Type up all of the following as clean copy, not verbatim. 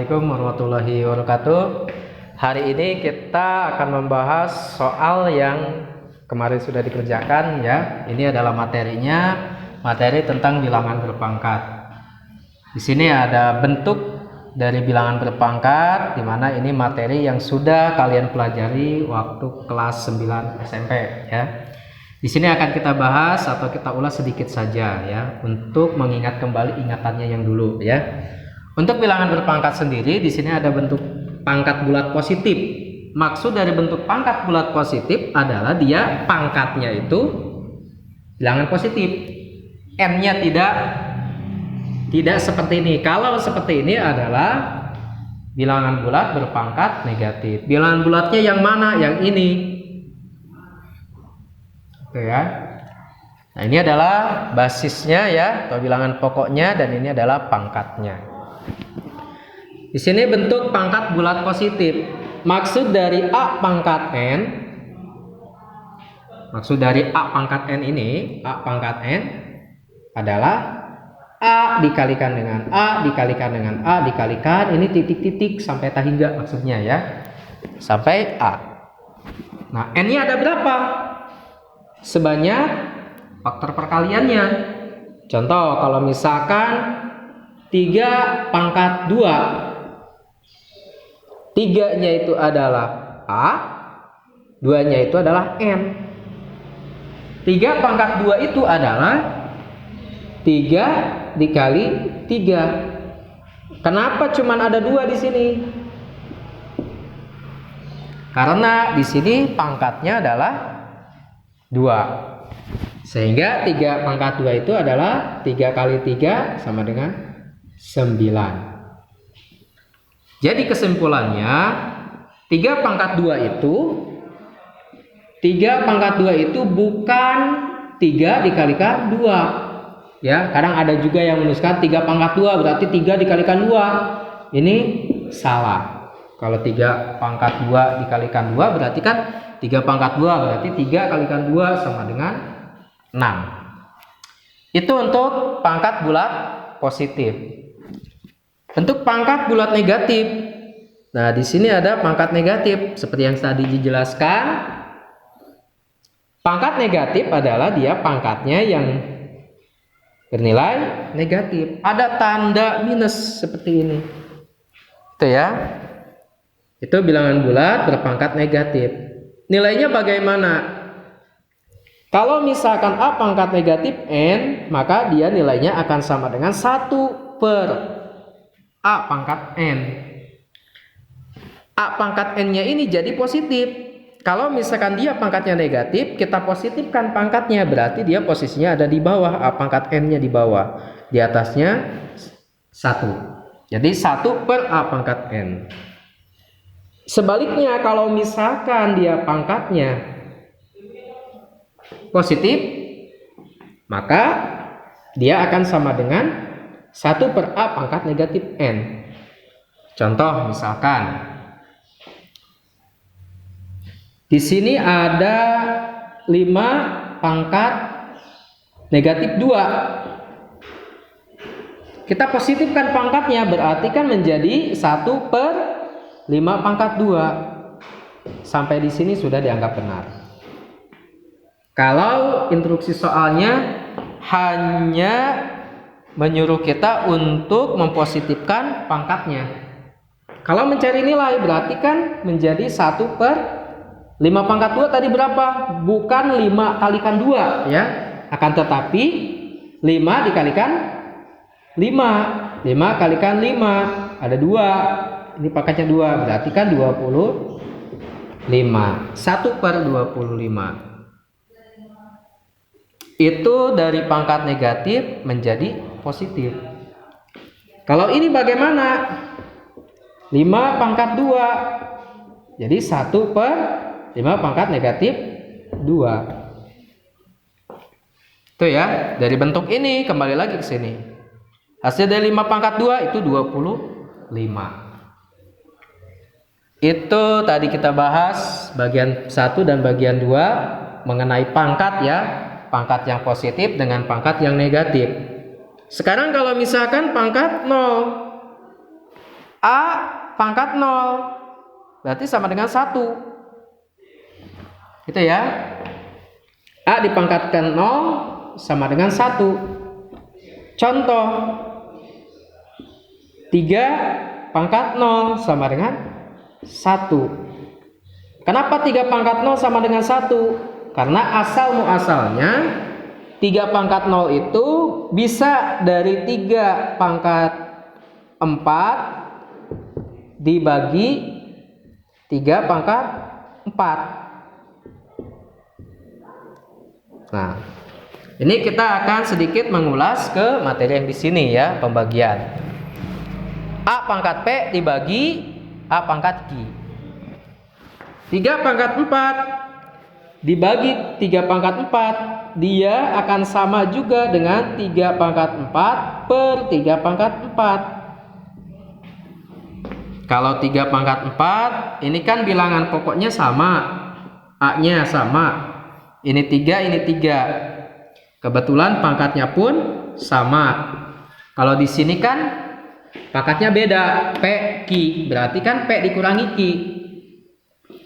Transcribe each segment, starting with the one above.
Assalamualaikum warahmatullahi wabarakatuh. Hari ini kita akan membahas soal yang kemarin sudah dikerjakan ya. Ini adalah materinya, materi tentang bilangan berpangkat. Di sini ada bentuk dari bilangan berpangkat, di mana ini materi yang sudah kalian pelajari waktu kelas 9 SMP ya. Di sini akan kita bahas atau kita ulas sedikit saja ya, untuk mengingat kembali ingatannya yang dulu ya. Untuk bilangan berpangkat sendiri, di sini ada bentuk pangkat bulat positif. Maksud dari bentuk pangkat bulat positif adalah dia pangkatnya itu bilangan positif. N-nya tidak seperti ini. Kalau seperti ini adalah bilangan bulat berpangkat negatif. Bilangan bulatnya yang mana? Yang ini. Oke ya. Nah, ini adalah basisnya ya, atau bilangan pokoknya, dan ini adalah pangkatnya. Di sini bentuk pangkat bulat positif. Maksud dari A pangkat N, ini, A pangkat N adalah A dikalikan dengan A dikalikan dengan A dikalikan ini titik-titik sampai hingga maksudnya ya, sampai A. Nah, N-nya ada berapa? Sebanyak faktor perkaliannya. Contoh, kalau misalkan 3 pangkat 2, 3-nya itu adalah A, 2-nya itu adalah N. 3 pangkat 2 itu adalah 3 dikali 3. Kenapa cuman ada 2 di sini? Karena di sini pangkatnya adalah 2. Sehingga 3 pangkat 2 itu adalah 3 kali 3 sama dengan 9. Jadi kesimpulannya 3 pangkat 2 itu bukan 3 dikalikan 2 ya. Kadang ada juga yang menuliskan 3 pangkat 2 berarti 3 dikalikan 2. Ini salah. Kalau 3 pangkat 2 dikalikan 2 berarti kan 3 pangkat 2 berarti 3 kalikan 2 sama dengan 6. Itu untuk pangkat bulat positif. Bentuk pangkat bulat negatif. Nah, di sini ada pangkat negatif seperti yang tadi dijelaskan. Pangkat negatif adalah dia pangkatnya yang bernilai negatif. Ada tanda minus seperti ini. Itu ya. Itu bilangan bulat berpangkat negatif. Nilainya bagaimana? Kalau misalkan A pangkat negatif N, maka dia nilainya akan sama dengan 1 per A pangkat N. A pangkat N-nya ini jadi positif. Kalau misalkan dia pangkatnya negatif, kita positifkan pangkatnya, berarti dia posisinya ada di bawah. A pangkat N-nya di bawah, di atasnya 1. Jadi 1 per A pangkat N. Sebaliknya, kalau misalkan dia pangkatnya positif, maka dia akan sama dengan 1 per A pangkat negatif N. Contoh misalkan di sini ada 5 pangkat negatif 2. Kita positifkan pangkatnya, berarti kan menjadi 1 per 5 pangkat 2. Sampai di sini sudah dianggap benar. Kalau instruksi soalnya hanya menyuruh kita untuk mempositifkan pangkatnya. Kalau mencari nilai berarti kan menjadi 1 per 5 pangkat 2 tadi berapa? Bukan 5 kalikan 2 ya. Akan tetapi 5 dikalikan 5. 5 kalikan 5 ada 2. Ini pangkatnya 2 berarti kan 25. 1 per 25. Itu dari pangkat negatif menjadi positif. Kalau ini bagaimana? 5 pangkat 2. Jadi 1 per 5 pangkat negatif 2. Itu ya, dari bentuk ini kembali lagi ke sini. Hasil dari 5 pangkat 2 itu 25. Itu tadi kita bahas bagian 1 dan bagian 2 mengenai pangkat ya. Pangkat yang positif dengan pangkat yang negatif. Sekarang kalau misalkan pangkat 0, A pangkat 0 berarti sama dengan 1. Gitu ya. A dipangkatkan 0 sama dengan 1. Contoh 3 pangkat 0 sama dengan 1. Kenapa 3 pangkat 0 sama dengan 1? Karena asal muasalnya 3 pangkat 0 itu bisa dari 3 pangkat 4 dibagi 3 pangkat 4. Nah, ini kita akan sedikit mengulas ke materi yang di sini ya, pembagian. A pangkat P dibagi A pangkat Q. 3 pangkat 4 dibagi 3 pangkat 4, dia akan sama juga dengan 3 pangkat 4 per 3 pangkat 4. Kalau 3 pangkat 4, ini kan bilangan pokoknya sama, A-nya sama. Ini 3, ini 3. Kebetulan pangkatnya pun sama. Kalau di sini kan pangkatnya beda, P, Q. Berarti kan P dikurangi Q.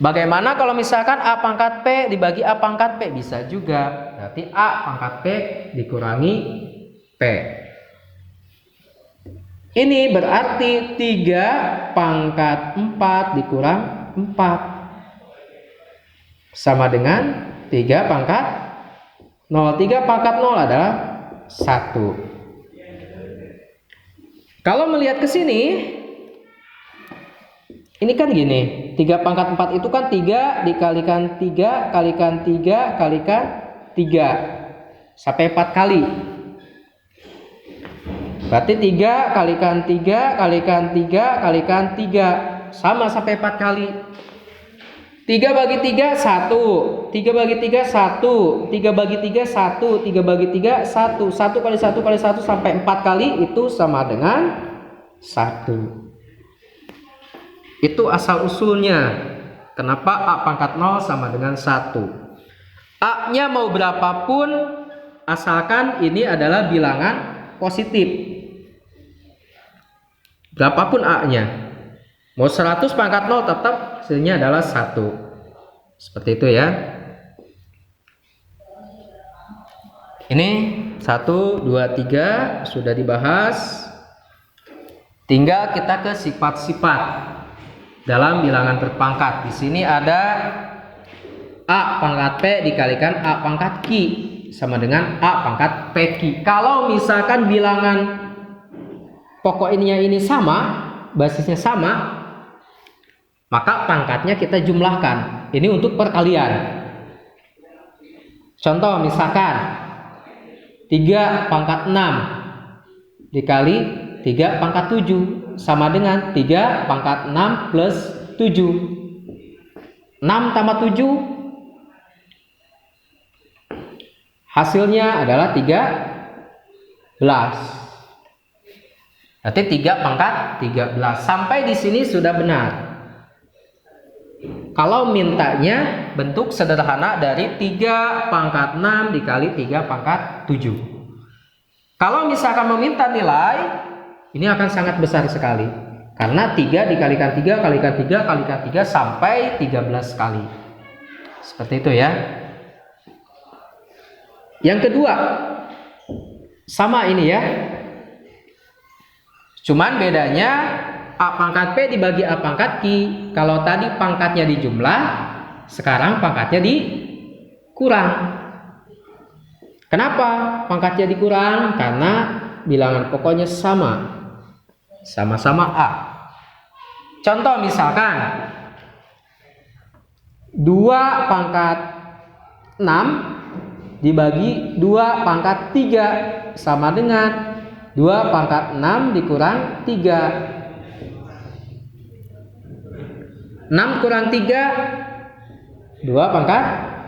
Bagaimana kalau misalkan A pangkat P dibagi A pangkat P? Bisa juga. Berarti A pangkat P dikurangi P. Ini berarti 3 pangkat 4 dikurang 4 sama dengan 3 pangkat 0. 3 pangkat 0 adalah 1. Kalau melihat ke sini, ini kan gini, 3 pangkat 4 itu kan 3 dikalikan 3 kalikan 3 kalikan 3 sampai 4 kali. Berarti 3 kalikan 3 kalikan 3 kalikan 3 sama sampai 4 kali. 3 bagi 3 1, 3 bagi 3 1, 3 bagi 3 1, 3 bagi 3 1, 1 kali 1 kali 1 sampai 4 kali itu sama dengan 1. Itu asal usulnya. Kenapa A pangkat 0 sama dengan 1? A-nya mau berapapun asalkan ini adalah bilangan positif. Berapapun A-nya, mau 100 pangkat 0 tetap hasilnya adalah 1. Seperti itu ya. Ini 1, 2, 3 sudah dibahas. Tinggal kita ke sifat-sifat dalam bilangan berpangkat. Di sini ada A pangkat P dikalikan A pangkat Q sama dengan A pangkat PQ. Kalau misalkan bilangan pokok ini sama, basisnya sama, maka pangkatnya kita jumlahkan. Ini untuk perkalian. Contoh misalkan 3 pangkat 6 dikali 3 pangkat 7 sama dengan 3 pangkat 6 plus 7. 6 tambah 7 hasilnya adalah 13. Berarti 3 pangkat 13. Sampai di sini sudah benar. Kalau mintanya bentuk sederhana dari 3 pangkat 6 dikali 3 pangkat 7. Kalau misalkan meminta nilai, ini akan sangat besar sekali. Karena 3 dikalikan 3 kalikan 3 kalikan 3 sampai 13 kali. Seperti itu ya. Yang kedua, sama ini ya. Cuman bedanya A pangkat P dibagi A pangkat Q. Kalau tadi pangkatnya dijumlah, sekarang pangkatnya dikurang. Kenapa pangkatnya dikurang? Karena bilangan pokoknya sama-sama A. Contoh misalkan 2 pangkat 6 dibagi 2 pangkat 3 sama dengan 2 pangkat 6 dikurang 3. 6 kurang 3 2 pangkat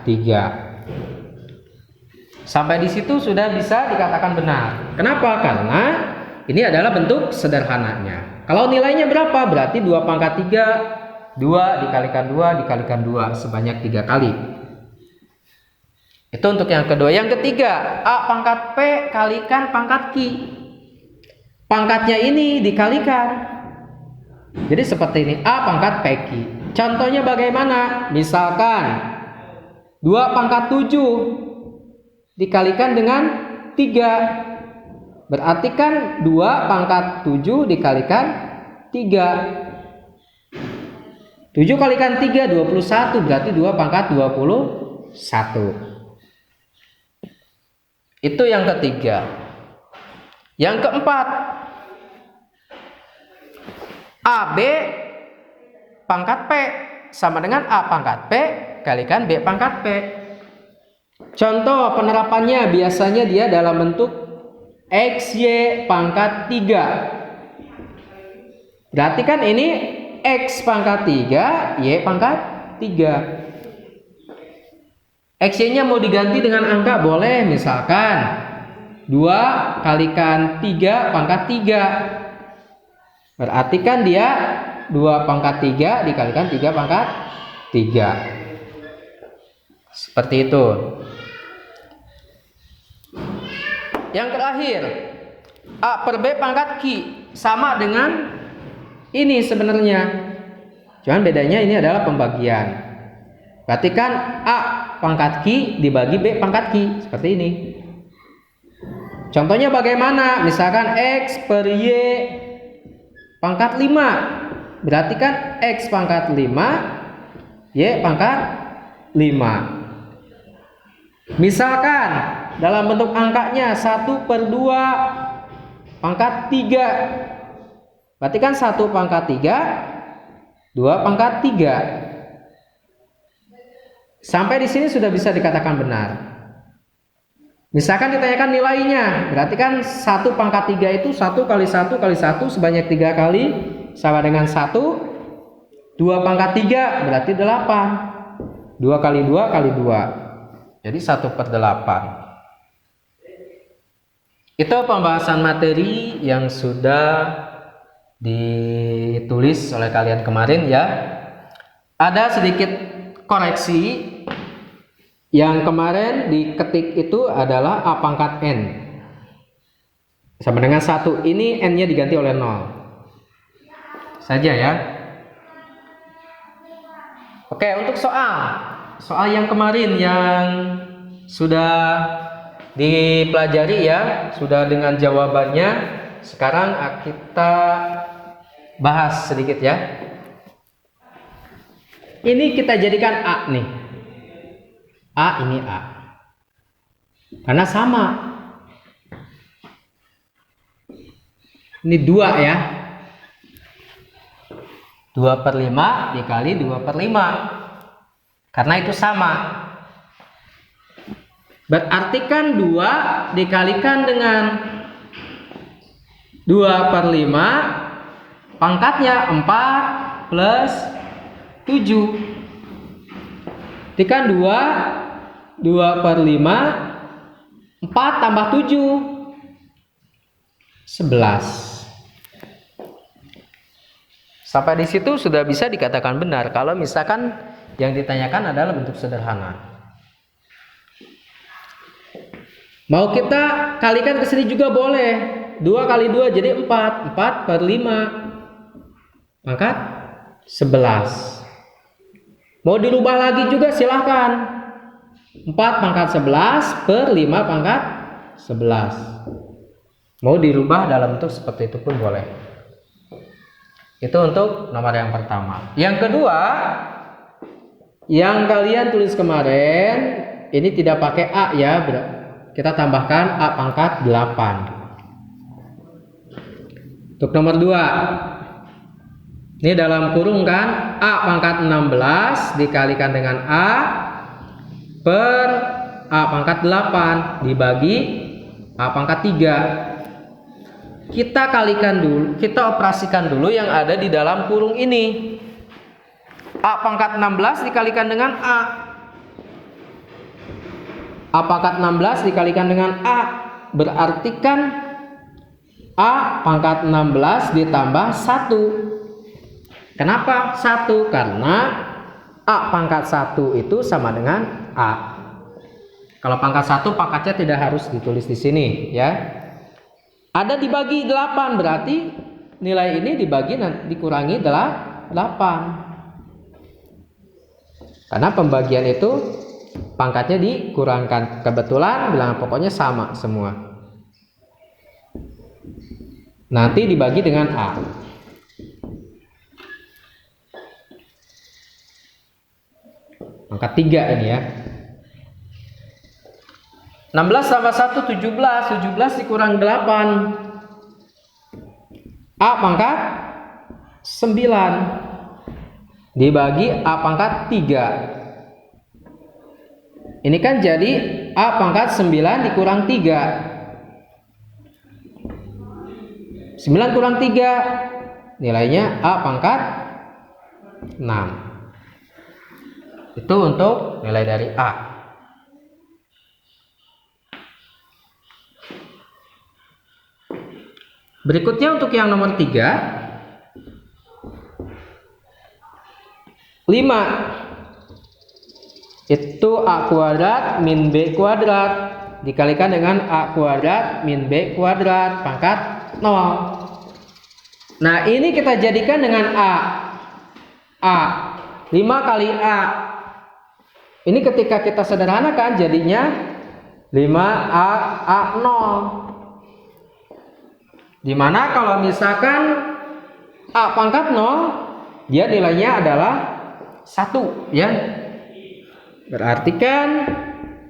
3. Sampai di situ sudah bisa dikatakan benar. Kenapa? Karena ini adalah bentuk sederhananya. Kalau nilainya berapa? Berarti 2 pangkat 3 2 dikalikan 2 dikalikan 2 sebanyak 3 kali. Itu untuk yang kedua. Yang ketiga, A pangkat P kalikan pangkat Q. Pangkatnya ini dikalikan. Jadi seperti ini, A pangkat PQ. Contohnya bagaimana? Misalkan 2 pangkat 7 dikalikan dengan 3. Berarti kan 2 pangkat 7 dikalikan 3. 7 kalikan 3, 21. Berarti 2 pangkat 21. Itu yang ketiga. Yang keempat, AB pangkat P sama dengan A pangkat P kalikan B pangkat P. Contoh penerapannya biasanya dia dalam bentuk XY pangkat 3. Berarti kan ini X pangkat 3, Y pangkat 3. XY-nya mau diganti dengan angka boleh, misalkan 2 kalikan 3 pangkat 3. Berarti kan dia 2 pangkat 3 dikalikan 3 pangkat 3. Seperti itu. Yang terakhir, A per B pangkat Q sama dengan ini sebenarnya. Cuman bedanya ini adalah pembagian. Berarti kan A pangkat Q dibagi B pangkat Q. Seperti ini. Contohnya bagaimana? Misalkan X per Y pangkat 5. Berarti kan X pangkat 5, Y pangkat 5. Misalkan dalam bentuk angkanya 1 per 2 pangkat 3. Berarti kan 1 pangkat 3, 2 pangkat 3. Sampai di sini sudah bisa dikatakan benar. Misalkan ditanyakan nilainya, berarti kan 1 pangkat 3 itu 1 kali 1 kali 1 sebanyak 3 kali sama dengan 1. 2 pangkat 3 berarti 8. 2 kali 2 kali 2. Jadi 1/8. Itu pembahasan materi yang sudah ditulis oleh kalian kemarin ya. Ada sedikit koreksi. Yang kemarin diketik itu adalah A pangkat N sama dengan 1. Ini N-nya diganti oleh 0 saja ya. Oke, untuk soal yang kemarin yang sudah dipelajari ya, sudah dengan jawabannya. Sekarang kita bahas sedikit ya. Ini kita jadikan A nih. A ini A. Karena sama. Ini 2 ya. 2/5 dikali 2/5. Karena itu sama. Berarti kan 2 dikalikan dengan 2/5 pangkatnya 4 plus 7. Kan 2/5 4 tambah 7 11. Sampai di situ sudah bisa dikatakan benar kalau misalkan yang ditanyakan adalah bentuk sederhana. Mau kita kalikan ke sini juga boleh. 2 kali 2 jadi 4. 4/5 pangkat 11. Mau dirubah lagi juga silahkan. 4 pangkat 11 per 5 pangkat 11. Mau dirubah dalam bentuk seperti itu pun boleh. Itu untuk nomor yang pertama. Yang kedua, yang kalian tulis kemarin ini tidak pakai A ya. Kita tambahkan A pangkat 8. Untuk nomor 2. Ini dalam kurung kan, A pangkat 16 dikalikan dengan A per A pangkat 8 dibagi A pangkat 3. Kita kalikan dulu, kita operasikan dulu yang ada di dalam kurung ini. A pangkat 16 dikalikan dengan A. A pangkat 16 dikalikan dengan A. Berarti kan A pangkat 16 ditambah 1. Kenapa 1? Karena A pangkat 1 itu sama dengan A. Kalau pangkat 1 pangkatnya tidak harus ditulis di sini ya. Ada dibagi 8 berarti nilai ini dikurangi 8. Karena pembagian itu pangkatnya dikurangkan. Kebetulan bilangan pokoknya sama semua. Nanti dibagi dengan A. Pangkat 3 ini ya. 16 tambah 1 17. 17 dikurang 8. A pangkat 9 dibagi A pangkat 3. Ini kan jadi A pangkat 9 dikurang 3. 9 kurang 3 nilainya A pangkat 6. Itu untuk nilai dari A. Berikutnya untuk yang nomor 3, 5 itu A kuadrat min B kuadrat dikalikan dengan A kuadrat min B kuadrat pangkat 0. Nah ini kita jadikan dengan A 5 kali A. Ini ketika kita sederhanakan jadinya 5A 0. Dimana kalau misalkan A pangkat 0 dia nilainya adalah 1 ya. Berarti kan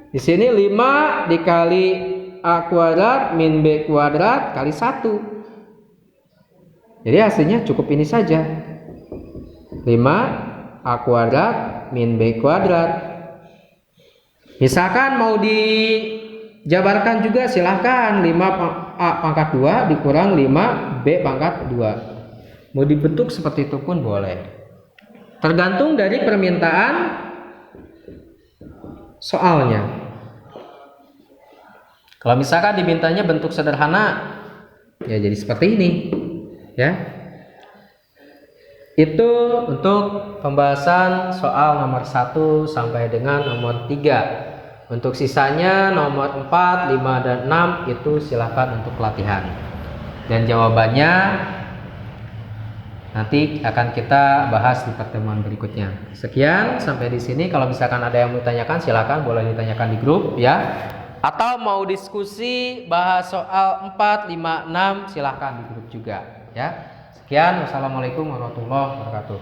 di sini 5 dikali A kuadrat min B kuadrat kali 1. Jadi hasilnya cukup ini saja. 5 A kuadrat min B kuadrat. Misalkan mau dijabarkan juga silahkan. 5 A pangkat 2 dikurang 5 B pangkat 2. Mau dibentuk seperti itu pun boleh. Tergantung dari permintaan soalnya. Kalau misalkan dimintanya bentuk sederhana, ya jadi seperti ini, ya. Itu untuk pembahasan soal nomor 1 sampai dengan nomor 3. Untuk sisanya nomor 4, 5, dan 6 itu silahkan untuk latihan. Dan jawabannya nanti akan kita bahas di pertemuan berikutnya. Sekian sampai di sini. Kalau misalkan ada yang mau ditanyakan silahkan boleh ditanyakan di grup ya. Atau mau diskusi bahas soal 4, 5, 6 silahkan di grup juga ya. Sekian, wassalamualaikum warahmatullahi wabarakatuh.